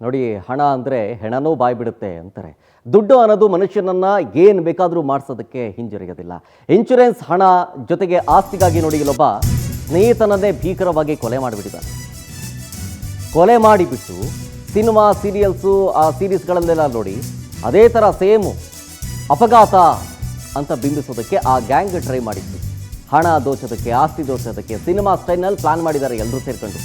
ನೋಡಿ, ಹಣ ಅಂದರೆ ಹೆಣನೂ ಬಾಯಿ ಬಿಡುತ್ತೆ ಅಂತಾರೆ. ದುಡ್ಡು ಅನ್ನೋದು ಮನುಷ್ಯನನ್ನ ಏನು ಬೇಕಾದರೂ ಮಾಡಿಸೋದಕ್ಕೆ ಹಿಂಜರಿಯೋದಿಲ್ಲ. ಇನ್ಶೂರೆನ್ಸ್ ಹಣ ಜೊತೆಗೆ ಆಸ್ತಿಗಾಗಿ ನೋಡಿ ಇಲ್ಲೊಬ್ಬ ಸ್ನೇಹಿತನನ್ನೇ ಭೀಕರವಾಗಿ ಕೊಲೆ ಮಾಡಿಬಿಟ್ಟಿದ್ದಾನೆ. ಕೊಲೆ ಮಾಡಿಬಿಟ್ಟು ಸಿನಿಮಾ ಸೀರಿಯಲ್ಸು ಆ ಸೀರೀಸ್ಗಳಲ್ಲೆಲ್ಲ ನೋಡಿ ಅದೇ ಥರ ಸೇಮು ಅಪಘಾತ ಅಂತ ಬಿಂಬಿಸೋದಕ್ಕೆ ಆ ಗ್ಯಾಂಗ್ ಟ್ರೈ ಮಾಡಿತ್ತು. ಹಣ ದೋಚೋದಕ್ಕೆ, ಆಸ್ತಿ ದೋಚೋದಕ್ಕೆ ಸಿನಿಮಾ ಸ್ಟೈಲ್ನಲ್ಲಿ ಪ್ಲಾನ್ ಮಾಡಿದ್ದಾರೆ ಎಲ್ಲರೂ ಸೇರ್ಕೊಂಡು.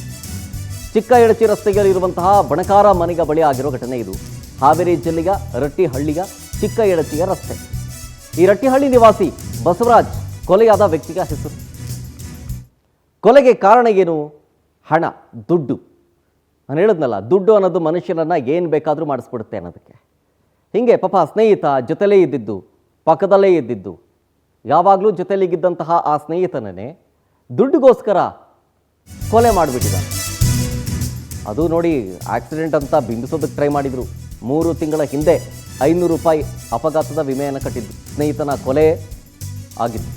ಚಿಕ್ಕ ಎಡಚಿ ರಸ್ತೆಯಲ್ಲಿರುವಂತಹ ಬಣಕಾರ ಮನೆಗ ಬಳಿ ಆಗಿರೋ ಘಟನೆ ಇದು. ಹಾವೇರಿ ಜಿಲ್ಲೆಯ ರಟ್ಟಿಹಳ್ಳಿಯ ಚಿಕ್ಕ ಎಡಚಿಯ ರಸ್ತೆ. ಈ ರಟ್ಟಿಹಳ್ಳಿ ನಿವಾಸಿ ಬಸವರಾಜ್ ಕೊಲೆಯಾದ ವ್ಯಕ್ತಿಗ ಹೆಸರು. ಕೊಲೆಗೆ ಕಾರಣ ಏನು? ಹಣ, ದುಡ್ಡು. ನಾನು ಹೇಳಿದ್ನಲ್ಲ, ದುಡ್ಡು ಅನ್ನೋದು ಮನುಷ್ಯನನ್ನ ಏನು ಬೇಕಾದರೂ ಮಾಡಿಸ್ಬಿಡುತ್ತೆ ಅನ್ನೋದಕ್ಕೆ. ಹೀಗೆ ಪಾಪ ಸ್ನೇಹಿತ ಜೊತೆಲೇ ಇದ್ದಿದ್ದು, ಪಕ್ಕದಲ್ಲೇ ಇದ್ದಿದ್ದು, ಯಾವಾಗಲೂ ಜೊತೆಲಿಗಿದ್ದಂತಹ ಆ ಸ್ನೇಹಿತನೇ ದುಡ್ಡುಗೋಸ್ಕರ ಕೊಲೆ ಮಾಡಿಬಿಟ್ಟಿದ್ದಾನೆ. ಅದು ನೋಡಿ ಆಕ್ಸಿಡೆಂಟ್ ಅಂತ ಬಿಂಬಿಸೋದಕ್ಕೆ ಟ್ರೈ ಮಾಡಿದರು. 3 ತಿಂಗಳ ಹಿಂದೆ 500 ರೂಪಾಯಿ ಅಪಘಾತದ ವಿಮೆಯನ್ನು ಕಟ್ಟಿದ್ದು. ಸ್ನೇಹಿತನ ಕೊಲೆ ಆಗಿದ್ದು.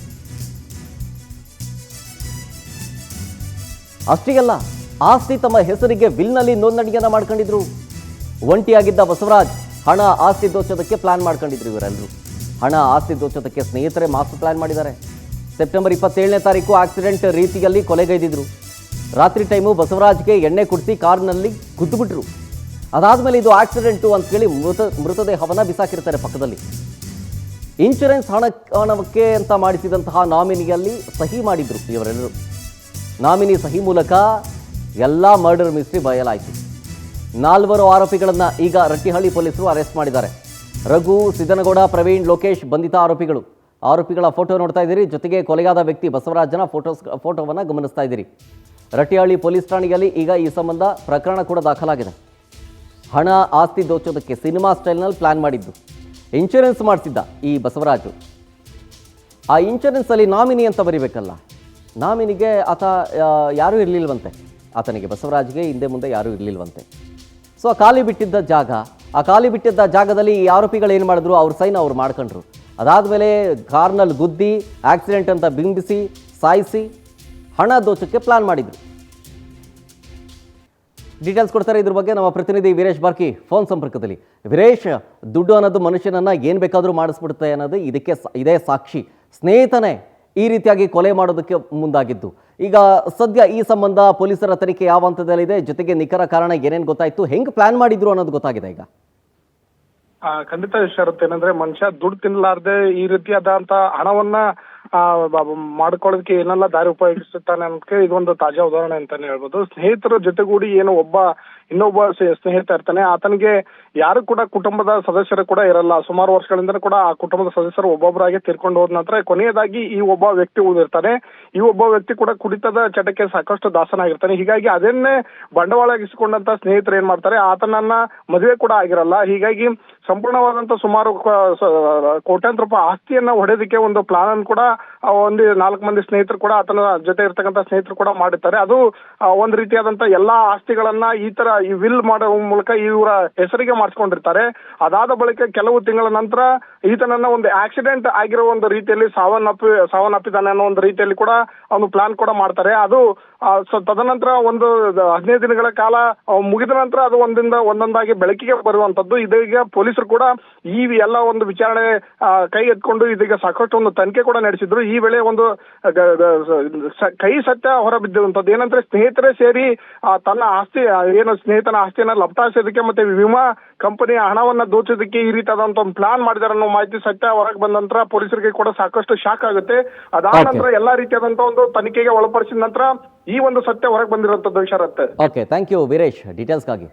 ಅಷ್ಟೇ ಅಲ್ಲ, ಆಸ್ತಿ ತಮ್ಮ ಹೆಸರಿಗೆ ವಿಲ್ನಲ್ಲಿ ನೋಂದಣಿಯನ್ನು ಮಾಡ್ಕೊಂಡಿದ್ರು. ಒಂಟಿಯಾಗಿದ್ದ ಬಸವರಾಜ್ ಹಣ ಆಸ್ತಿ ದೋಚೋದಕ್ಕೆ ಪ್ಲಾನ್ ಮಾಡ್ಕೊಂಡಿದ್ರು. ಇವರೆಲ್ಲರೂ ಹಣ ಆಸ್ತಿ ದೋಚೋದಕ್ಕೆ ಸ್ನೇಹಿತರೇ ಮಾಸ್ಟರ್ ಪ್ಲಾನ್ ಮಾಡಿದ್ದಾರೆ. ಸೆಪ್ಟೆಂಬರ್ 27ನೇ ತಾರೀಕು ಆಕ್ಸಿಡೆಂಟ್ ರೀತಿಯಲ್ಲಿ ಕೊಲೆಗೈದಿದ್ರು. ರಾತ್ರಿ ಟೈಮು ಬಸವರಾಜ್ಗೆ ಎಣ್ಣೆ ಕುಡಿಸಿ ಕಾರ್ನಲ್ಲಿ ಗುದ್ದುಬಿಟ್ರು. ಅದಾದಮೇಲೆ ಇದು ಆಕ್ಸಿಡೆಂಟು ಅಂತೇಳಿ ಮೃತದೇಹವನ್ನು ಬಿಸಾಕಿರ್ತಾರೆ ಪಕ್ಕದಲ್ಲಿ. ಇನ್ಶೂರೆನ್ಸ್ ಹಣಕ್ಕೆ ಅಂತ ಮಾಡಿಸಿದಂತಹ ನಾಮಿನಿಯಲ್ಲಿ ಸಹಿ ಮಾಡಿದ್ರು ಇವರೆಲ್ಲರೂ. ನಾಮಿನಿ ಸಹಿ ಮೂಲಕ ಎಲ್ಲ ಮರ್ಡರ್ ಮಿಸ್ಟ್ರಿ ಬಯಲಾಯಿತು. 4 ಆರೋಪಿಗಳನ್ನು ಈಗ ರಟ್ಟಿಹಳ್ಳಿ ಪೊಲೀಸರು ಅರೆಸ್ಟ್ ಮಾಡಿದ್ದಾರೆ. ರಘು, ಸಿದ್ದನಗೌಡ, ಪ್ರವೀಣ್, ಲೋಕೇಶ್ ಬಂಧಿತ ಆರೋಪಿಗಳು. ಆರೋಪಿಗಳ ಫೋಟೋ ನೋಡ್ತಾ ಇದ್ದೀರಿ. ಜೊತೆಗೆ ಕೊಲೆಯಾದ ವ್ಯಕ್ತಿ ಬಸವರಾಜನ ಫೋಟೋವನ್ನು ಗಮನಿಸ್ತಾ ಇದ್ದೀರಿ. ರಟ್ಟಿಹಳ್ಳಿ ಪೊಲೀಸ್ ಠಾಣೆಯಲ್ಲಿ ಈಗ ಈ ಸಂಬಂಧ ಪ್ರಕರಣ ಕೂಡ ದಾಖಲಾಗಿದೆ. ಹಣ ಆಸ್ತಿ ದೋಚೋದಕ್ಕೆ ಸಿನಿಮಾ ಸ್ಟೈಲ್ನಲ್ಲಿ ಪ್ಲಾನ್ ಮಾಡಿದ್ದು. ಇನ್ಶೂರೆನ್ಸ್ ಮಾಡಿಸಿದ್ದ ಈ ಬಸವರಾಜು. ಆ ಇನ್ಶೂರೆನ್ಸಲ್ಲಿ ನಾಮಿನಿ ಅಂತ ಬರೀಬೇಕಲ್ಲ. ನಾಮಿನಿಗೆ ಆತ ಯಾರೂ ಇರಲಿಲ್ವಂತೆ. ಆತನಿಗೆ ಬಸವರಾಜ್ಗೆ ಹಿಂದೆ ಮುಂದೆ ಯಾರೂ ಇರಲಿಲ್ವಂತೆ. ಸೊ ಆ ಖಾಲಿ ಬಿಟ್ಟಿದ್ದ ಜಾಗದಲ್ಲಿ ಈ ಆರೋಪಿಗಳು ಏನು ಮಾಡಿದ್ರು, ಅವ್ರ ಸೈನ್ ಅವ್ರು ಮಾಡ್ಕೊಂಡ್ರು. ಅದಾದಮೇಲೆ ಕಾರ್ನಲ್ಲಿ ಗುದ್ದಿ ಆಕ್ಸಿಡೆಂಟ್ ಅಂತ ಬಿಂಬಿಸಿ ಸಾಯಿಸಿ ಹಣ ದೋಚಕ್ಕೆ ಪ್ಲಾನ್ ಮಾಡಿದ್ರು. ಡೀಟೇಲ್ಸ್ ಕೊಡ್ತಾರೆ ಇದ್ರ ಬಗ್ಗೆ ನಮ್ಮ ಪ್ರತಿನಿಧಿ ವೀರೇಶ್ ಬಾರ್ಕಿ ಫೋನ್ ಸಂಪರ್ಕದಲ್ಲಿ. ವೀರೇಶ್, ದುಡ್ಡು ಅನ್ನೋದು ಮನುಷ್ಯನನ್ನ ಏನು ಬೇಕಾದರೂ ಮಾಡಿಸ್ಬಿಡುತ್ತೆ ಅನ್ನೋದು ಇದೇ ಸಾಕ್ಷಿ. ಸ್ನೇಹಿತನೇ ಈ ರೀತಿಯಾಗಿ ಕೊಲೆ ಮಾಡೋದಕ್ಕೆ ಮುಂದಾಗಿದ್ದು. ಈಗ ಸದ್ಯ ಈ ಸಂಬಂಧ ಪೊಲೀಸರ ತನಿಖೆ ಯಾವ ಹಂತದಲ್ಲಿದೆ, ಜೊತೆಗೆ ನಿಖರ ಕಾರಣ ಏನೇನು ಗೊತ್ತಾಯ್ತು, ಹೆಂಗೆ ಪ್ಲಾನ್ ಮಾಡಿದ್ರು ಅನ್ನೋದು ಗೊತ್ತಾಗಿದೆ ಈಗ? ಖಂಡಿತ ಶರತ್, ಏನಂದ್ರೆ ಮನುಷ್ಯ ದುಡ್ಡು ತಿನ್ನಲಾರ್ದೆ ಈ ರೀತಿಯಾದಂತ ಹಣವನ್ನ ಮಾಡ್ಕೊಳ್ಳೋದಕ್ಕೆ ಏನೆಲ್ಲ ದಾರಿ ಉಪಯೋಗಿಸುತ್ತಾನೆ ಅನ್ನೋದಕ್ಕೆ ಇದೊಂದು ತಾಜಾ ಉದಾಹರಣೆ ಅಂತಾನೆ ಹೇಳ್ಬೋದು. ಸ್ನೇಹಿತರ ಜೊತೆಗೂಡಿ ಏನು ಇನ್ನೊಬ್ಬ ಸ್ನೇಹಿತ ಇರ್ತಾನೆ, ಆತನಿಗೆ ಯಾರು ಕೂಡ ಕುಟುಂಬದ ಸದಸ್ಯರು ಕೂಡ ಇರಲ್ಲ. ಸುಮಾರು ವರ್ಷಗಳಿಂದ ಕೂಡ ಆ ಕುಟುಂಬದ ಸದಸ್ಯರು ಒಬ್ಬೊಬ್ಬರಾಗಿ ತೀರ್ಕೊಂಡು ಹೋದ ನಂತರ ಕೊನೆಯದಾಗಿ ಈ ಒಬ್ಬ ವ್ಯಕ್ತಿ ಉಳಿದಿರ್ತಾನೆ. ಈ ಒಬ್ಬ ವ್ಯಕ್ತಿ ಕೂಡ ಕುಡಿತದ ಚಟಕ್ಕೆ ಸಾಕಷ್ಟು ದಾಸನಾಗಿರ್ತಾನೆ. ಹೀಗಾಗಿ ಅದನ್ನೇ ಬಂಡವಾಳಗಿಸಿಕೊಂಡಂತ ಸ್ನೇಹಿತರು ಏನ್ ಮಾಡ್ತಾರೆ, ಆತನನ್ನ ಮದುವೆ ಕೂಡ ಆಗಿರಲ್ಲ. ಹೀಗಾಗಿ ಸಂಪೂರ್ಣವಾದಂತ ಸುಮಾರು ಕೋಟ್ಯಾಂತರ ರೂಪಾಯಿ ಆಸ್ತಿಯನ್ನ ಹೊಡೆಯೋದಕ್ಕೆ ಒಂದು ಪ್ಲಾನ್ ಅನ್ನು ಕೂಡ ಒಂದು 4 ಮಂದಿ ಸ್ನೇಹಿತರು ಕೂಡ ಆತನ ಜೊತೆ ಇರ್ತಕ್ಕಂಥ ಸ್ನೇಹಿತರು ಕೂಡ ಮಾಡಿರ್ತಾರೆ. ಅದು ಒಂದ್ ರೀತಿಯಾದಂತ ಎಲ್ಲಾ ಆಸ್ತಿಗಳನ್ನ ಈ ತರ ಈ ವಿಲ್ ಮಾಡೋ ಮೂಲಕ ಇವರ ಹೆಸರಿಗೆ ಮಾಡಿಸ್ಕೊಂಡಿರ್ತಾರೆ. ಅದಾದ ಬಳಿಕ ಕೆಲವು ತಿಂಗಳ ನಂತರ ಈತನನ್ನ ಒಂದು ಆಕ್ಸಿಡೆಂಟ್ ಆಗಿರೋ ಒಂದು ರೀತಿಯಲ್ಲಿ ಸಾವನ್ನಪ್ಪಿದ್ದಾನೆ ಅನ್ನೋ ಒಂದು ರೀತಿಯಲ್ಲಿ ಕೂಡ ಒಂದು ಪ್ಲಾನ್ ಕೂಡ ಮಾಡ್ತಾರೆ. ಅದು ತದನಂತರ ಒಂದು 15 ದಿನಗಳ ಕಾಲ ಮುಗಿದ ನಂತರ ಅದು ಒಂದೊಂದಾಗಿ ಬೆಳಕಿಗೆ ಬರುವಂತದ್ದು. ಇದೀಗ ಪೊಲೀಸರು ಕೂಡ ಈ ಎಲ್ಲ ಒಂದು ವಿಚಾರಣೆ ಕೈ ಎತ್ಕೊಂಡು ಇದೀಗ ಸಾಕಷ್ಟು ಒಂದು ತನಿಖೆ ಕೂಡ ನಡೆಸಿದ್ರು. ಈ ವೇಳೆ ಒಂದು ಕೈ ಸತ್ಯ ಹೊರಬಿದ್ದಿರುವಂತದ್ದು ಏನಂದ್ರೆ, ಸ್ನೇಹಿತರೇ ಸೇರಿ ತನ್ನ ಆಸ್ತಿ ಏನು ಸ್ನೇಹಿತನ ಆಸ್ತಿಯನ್ನ ಲಪಟಾಯಿಸೋದಕ್ಕೆ ಮತ್ತೆ ವಿಮಾ ಕಂಪನಿಯ ಹಣವನ್ನ ದೋಚೋದಕ್ಕೆ ಈ ರೀತಿಯಾದಂತ ಒಂದು ಪ್ಲಾನ್ ಮಾಡಿದಾರೆ ಅನ್ನೋ ಮಾಹಿತಿ ಸತ್ಯ ಹೊರಗೆ ಬಂದ ನಂತರ ಪೊಲೀಸರಿಗೆ ಕೂಡ ಸಾಕಷ್ಟು ಶಾಕ್ ಆಗುತ್ತೆ. ಅದಾದ ನಂತರ ಎಲ್ಲಾ ರೀತಿಯಾದಂತ ಒಂದು ತನಿಖೆಗೆ ಒಳಪಡಿಸಿದ ನಂತರ ಈ ಒಂದು ಸತ್ಯ ಹೊರಗೆ ಬಂದಿರುವಂತದ್ದು ಶರತ್. Okay, thank you Veeresh ಡೀಟೇಲ್ಸ್ಗಾಗಿ.